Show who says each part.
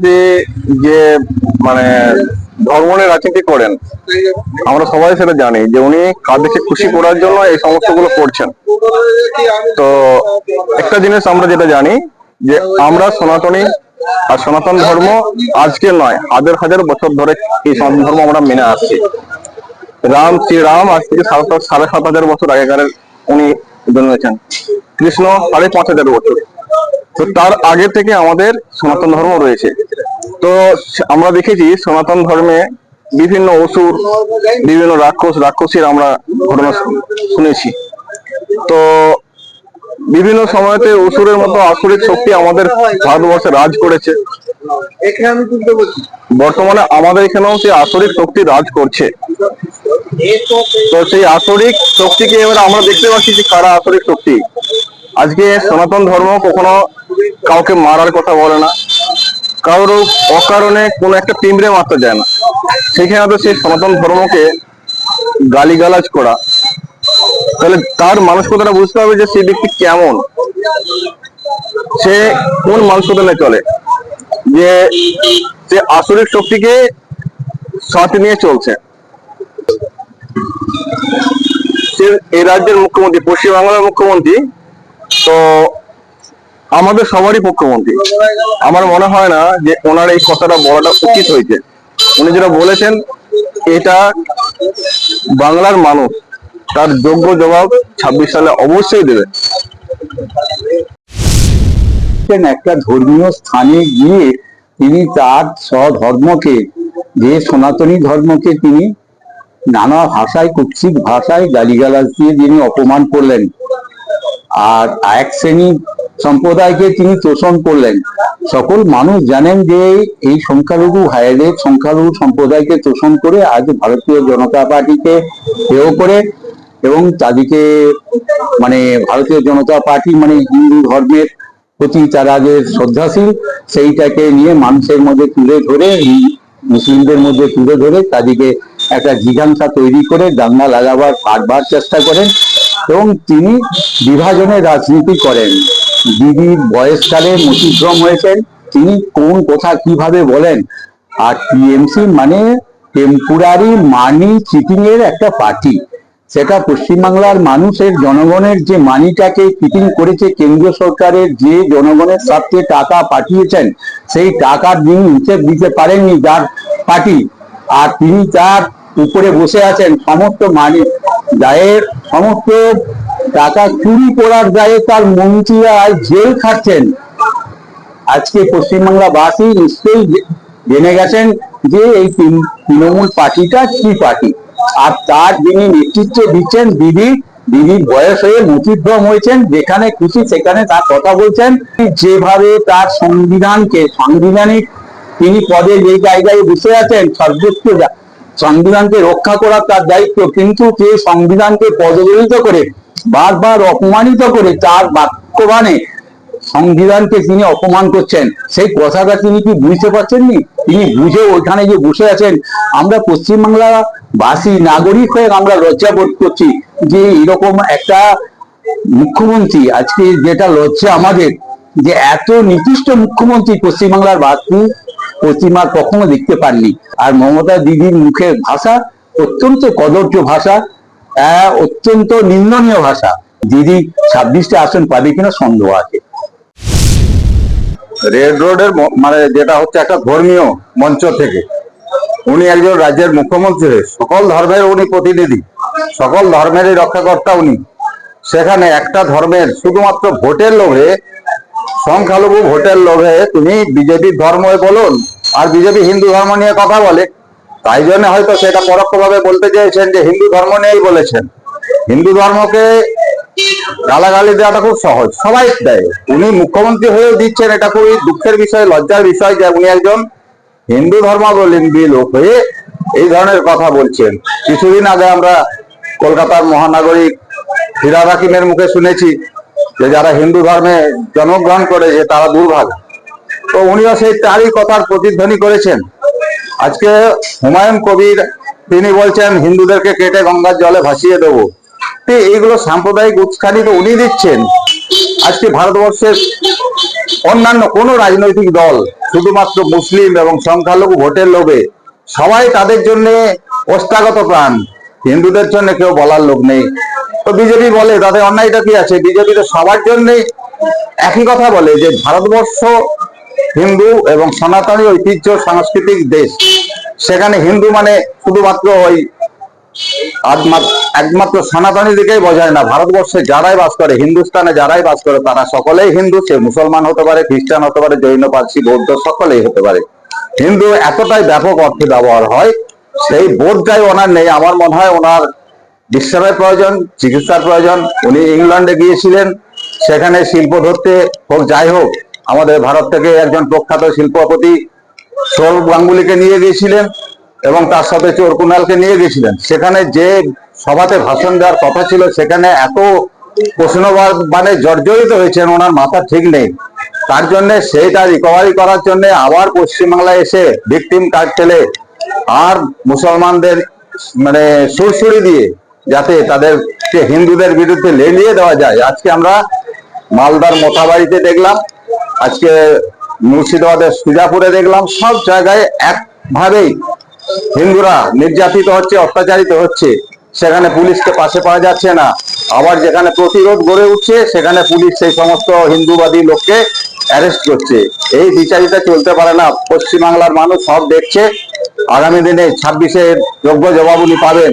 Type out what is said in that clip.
Speaker 1: যে যে মানে ধর্ম নিয়ে রাজনীতি করেন, আমরা সবাই সেটা জানি যে উনি কাদেরকে খুশি করার জন্য এই সমস্ত গুলো করছেন। তো একটা জিনিস আমরা যেটা জানি যে আমরা সনাতনী, আর সনাতন ধর্ম আজকে নয়, হাজার হাজার বছর ধরে এই সনাতন ধর্ম আমরা মেনে আসছি। শ্রীরাম আজ থেকে 7,500 বছর আগেকার উনি জন্মেছেন, কৃষ্ণ 5,500 বছর। তো তার আগে থেকে আমাদের সনাতন ধর্ম রয়েছে। তো আমরা দেখেছি সনাতন ধর্মে বিভিন্ন অসুর, বিভিন্ন রাক্ষসীর আমরা ঘটনা শুনেছি। তো বিভিন্ন সময়তে অসুরের মতো আসরিক শক্তি আমাদের ভারতবর্ষে রাজ করেছে। বর্তমানে আমাদের এখানেও সেই আসরিক শক্তি রাজ করছে। তো সেই আসরিক শক্তিকে এবার আমরা দেখতে পাচ্ছি যে কারা আসরিক শক্তি। আজকে সনাতন ধর্ম কখনো কাউকে মারার কথা বলে না, কারোর অকারণে কোনো একটা পিঁপড়ে মারতে যায় না। সেখানে তো সেই সনাতন ধর্মকে গালিগালাজ করা, তাহলে তার মানসিকতাটা বুঝতে হবে যে সেই ব্যক্তি কেমন, সে কোন মানসিকতা নিয়ে চলে, যে সে আসরিক শক্তিকে সাথে নিয়ে চলছে। সে এই রাজ্যের মুখ্যমন্ত্রী, পশ্চিমবাংলার মুখ্যমন্ত্রী, তো আমাদের সবারই মুখ্যমন্ত্রী। আমার মনে হয় না যে ওনার এই কথাটা বলাটা উচিত হয়েছে। উনি যেটা বলেছেন এটা বাংলার মানুষ তার যোগ্য জবাব 26 সালে অবশ্যই দেবে।
Speaker 2: একটা ধর্মীয় স্থানে গিয়ে তিনি তার স্বধর্মকে, যে সনাতনী ধর্মকে তিনি নানা ভাষায়, কুৎসিত ভাষায় গালিগালাজ দিয়ে যিনি অপমান করলেন, আর এক শ্রেণী সম্প্রদায়কে তিনি তোষণ করলেন। সকল মানুষ জানেন যে এই সংখ্যালঘু ভাইদের, সংখ্যালঘু সম্প্রদায়কে তোষণ করে আজ ভারতীয় জনতা পার্টিকে হেয় করে, এবং তাদেরকে ভারতীয় জনতা পার্টি হিন্দু ধর্মের প্রতি তারা যে শ্রদ্ধাশীল, সেইটাকে নিয়ে মানুষের মধ্যে তুলে ধরে, মুসলিমদের মধ্যে তুলে ধরে তাদেরকে একটা জিজ্ঞাসা তৈরি করে দাঙ্গা লাগাবার কাটবার চেষ্টা করেন, এবং তিনি বিভাজনের রাজনীতি করেন। দিদির বয়সকালে মতিভ্রম হয়েছেন, তিনি কোন কথা কিভাবে বলেন। আর টিএমসি টেম্পোরারি মানি চিটিং এর একটা পার্টি, সেটা পশ্চিমবাংলার মানুষের, জনগণের যে মানিটাকে চিটিং করেছে, কেন্দ্রীয় সরকারের যে জনগণের স্বার্থে টাকা পাঠিয়েছেন, সেই টাকার যিনি হিসেব দিতে পারেননি যার পার্টি, আর তিনি তার উপরে বসে আছেন সমস্ত দায়ের, সমস্ত টাকা চুরি করার দায়ে তার মন্ত্রীরা জেল খাচ্ছেন। আজকে পশ্চিমবাংলাবাসী নিশ্চয়ই জেনে গেছেন যে এই তৃণমূল পার্টিটা কি পার্টি, আর তার যিনি নেতৃত্ব দিচ্ছেন দিদির বয়স হয়ে মতিভ্রম হয়েছেন, যেখানে খুশি সেখানে তার কথা বলছেন। যেভাবে তার সাংবিধানিক তিনি পদে যে জায়গায় বসে আছেন, সর্বোচ্চ সংবিধানকে রক্ষা করা তার দায়িত্ব, কিন্তু যে সংবিধানকে পদদলিত করে, বারবার অপমানিত করে, তার বাক্যবাণে সংবিধানকে তিনি অপমান করছেন, সেই কথাটা তিনি কি বুঝতে পারছেননি? তিনি বুঝে ওইখানে যে বসে আছেন। আমরা পশ্চিমবাংলা বাসী নাগরিক হয়ে আমরা লজ্জা বোধ করছি যে এরকম একটা মুখ্যমন্ত্রী, আজকে যেটা লজ্জা আমাদের, যে এত নিকৃষ্ট মুখ্যমন্ত্রী পশ্চিমবাংলার বাসী পশ্চিমা কখনো দেখতে পাননি। আর মমতা দিদির মুখের ভাষা অত্যন্ত কদর্য ভাষা, অত্যন্ত নিন্দনীয় ভাষা। দিদি 26টা আসন পাবে কিনা সন্দেহ আছে।
Speaker 1: রেড রোডের যেটা হচ্ছে একটা ধর্মীয় মঞ্চ থেকে উনি একজন রাজ্যের মুখ্যমন্ত্রী, সকল ধর্মের উনি প্রতিনিধি, সকল ধর্মেরই রক্ষাকর্তা উনি। সেখানে একটা ধর্মের শুধুমাত্র ভোটের লোভে, সংখ্যালঘু ভোটের লোভে তুমি বিজেপির ধর্ম বলুন, আর বিজেপি হিন্দু ধর্ম নিয়ে কথা বলে, তাই জন্য হয়তো সেটা পরোক্ষভাবে বলতে চেয়েছেন যে হিন্দু ধর্ম নিয়েই বলেছেন। হিন্দু ধর্মকে গালাগালি দেওয়াটা খুব সহজ, সবাই দেয়, উনি মুখ্যমন্ত্রী হয়েও দিচ্ছেন। এটা খুবই দুঃখের বিষয়, লজ্জার বিষয় যে উনি একজন হিন্দু ধর্মাবলম্বী লোক হয়ে এই ধরনের কথা বলছেন। কিছুদিন আগে আমরা কলকাতার মহানাগরিক ফিরহাদ হাকিমের মুখে শুনেছি যে যারা হিন্দু ধর্মে জন্মগ্রহণ করেছে তারা দুর্ভাগা। তো উনিও সেই তারই কথার প্রতিধ্বনি করেছেন। আজকে হুমায়ুন কবির তিনি বলছেন হিন্দুদেরকে কেটে গঙ্গার জলে ভাসিয়ে দেবো। এইগুলো সাম্প্রদায়িক উস্কানি তো উনি দিচ্ছেন। আজকে ভারতবর্ষের অন্যান্য কোন রাজনৈতিক দল শুধুমাত্র মুসলিম এবং সংখ্যালঘু ভোটের লোভে সবাই তাদের জন্য ওস্তাগত প্রাণ, হিন্দুদের জন্য কেউ বলার লোক নেই। তো বিজেপি বলে তাদের অন্যায়টা কি আছে? বিজেপি তো সবার জন্যই একই কথা বলে যে ভারতবর্ষ হিন্দু এবং সনাতনী ঐতিহ্য সাংস্কৃতিক দেশ। সেখানে হিন্দু মানে শুধুমাত্র ওই একমাত্র সনাতনী দিকেই বোঝায় না, ভারতবর্ষে যারাই বাস করে, হিন্দুস্তানে যারাই বাস করে তারা সকলেই হিন্দু। সে মুসলমান হতে পারে, খ্রিস্টান হতে পারে, জৈন, পার্সি, বৌদ্ধ সকলেই হতে পারে। হিন্দু এতটাই ব্যাপক অর্থে ব্যবহার হয়, সেই বোধটাই ওনার নেই। আমার মনে হয় ওনার বিশ্রামের প্রয়োজন, চিকিৎসার প্রয়োজন। উনি ইংল্যান্ডে গিয়েছিলেন, সেখানে শিল্প ধরতে হোক যাই হোক, আমাদের ভারত থেকে একজন প্রখ্যাত শিল্পপতি সৌরভ গাঙ্গুলিকে নিয়ে গিয়েছিলেন এবং তার সাথে চোর কুণালকে নিয়ে গেছিলেন। সেখানে যে সভাতে ভাষণ দেওয়ার কথা ছিল, সেখানে এত প্রশ্নবাণে জর্জরিত হয়েছেন, ওনার মাথা ঠিক নেই। তার জন্য সেইটা রিকভারি করার জন্য আবার পশ্চিমবাংলায় এসে ভিকটিম কার্ড খেলে আর মুসলমানদের মানে সুরসুরি দিয়ে যাতে তাদেরকে হিন্দুদের বিরুদ্ধে লেলিয়ে দেওয়া যায়। আজকে আমরা মালদার মোথাবাড়িতে দেখলাম, আজকে মুর্শিদাবাদের সুজাপুরে দেখলাম, সব জায়গায় একভাবেই হিন্দুরা নির্যাতিত হচ্ছে, অত্যাচারিত হচ্ছে। সেখানে পুলিশকে পাশে পাওয়া যাচ্ছে না। আবার যেখানে প্রতিরোধ গড়ে উঠছে, সেখানে পুলিশ সেই সমস্ত হিন্দুবাদী লোককে অ্যারেস্ট করছে। এই বিচারিতা চলতে পারে না। পশ্চিমবাংলার মানুষ সব দেখছে। আগামী দিনে 26-এর যোগ্য জবাব উনি পাবেন।